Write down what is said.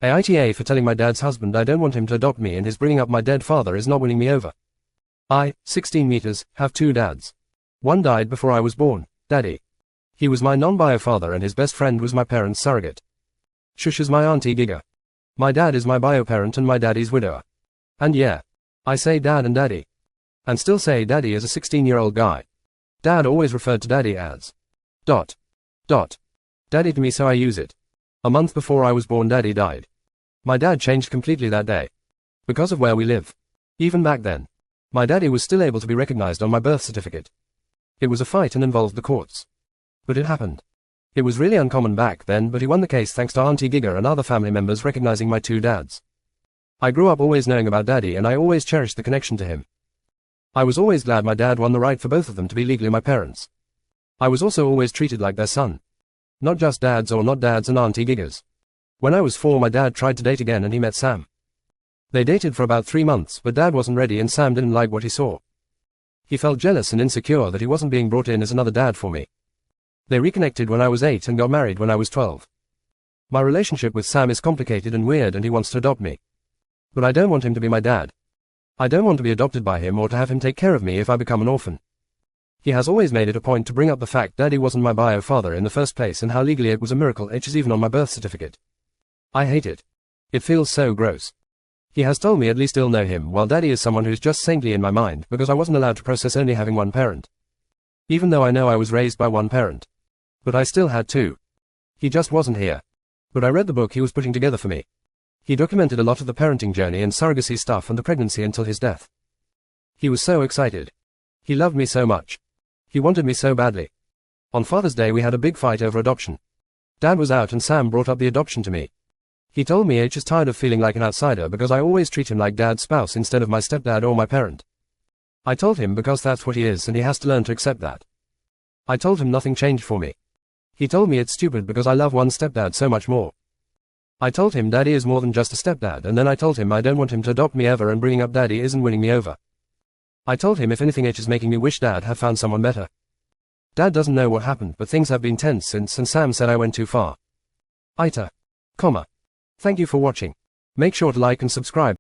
AITA for telling my dad's husband I don't want him to adopt me, and his bringing up my dead father is not winning me over. I, 16 meters, have 2 dads. One died before I was born, Daddy. He was my non-bio father and his best friend was my parents' surrogate. Shush is my auntie Giga. My dad is my bio parent and my daddy's widower. And yeah, I say dad and daddy. And still say daddy as a 16-year-old guy. Dad always referred to daddy as daddy to me, so I use it. A month before I was born, daddy died. My dad changed completely that day. Because of where we live. Even back then, my daddy was still able to be recognized on my birth certificate. It was a fight and involved the courts. But it happened. It was really uncommon back then, but he won the case thanks to Auntie Giga and other family members recognizing my 2 dads. I grew up always knowing about daddy and I always cherished the connection to him. I was always glad my dad won the right for both of them to be legally my parents. I was also always treated like their son. Not just dads or not dads and Auntie Gigas. When I was 4, my dad tried to date again and he met Sam. They dated for about 3 months, but dad wasn't ready and Sam didn't like what he saw. He felt jealous and insecure that he wasn't being brought in as another dad for me. They reconnected when I was 8 and got married when I was 12. My relationship with Sam is complicated and weird and he wants to adopt me. But I don't want him to be my dad. I don't want to be adopted by him or to have him take care of me if I become an orphan. He has always made it a point to bring up the fact daddy wasn't my bio father in the first place and how legally it was a miracle H is even on my birth certificate. I hate it. It feels so gross. He has told me at least he'll know him, while daddy is someone who's just saintly in my mind because I wasn't allowed to process only having one parent. Even though I know I was raised by one parent. But I still had 2. He just wasn't here. But I read the book he was putting together for me. He documented a lot of the parenting journey and surrogacy stuff and the pregnancy until his death. He was so excited. He loved me so much. He wanted me so badly. On Father's Day we had a big fight over adoption. Dad was out and Sam brought up the adoption to me. He told me H is tired of feeling like an outsider because I always treat him like dad's spouse instead of my stepdad or my parent. I told him because that's what he is and he has to learn to accept that. I told him nothing changed for me. He told me it's stupid because I love one stepdad so much more. I told him daddy is more than just a stepdad, and then I told him I don't want him to adopt me ever and bringing up daddy isn't winning me over. I told him if anything H is making me wish dad had found someone better. Dad doesn't know what happened, but things have been tense since and Sam said I went too far. AITA. Thank you for watching. Make sure to like and subscribe.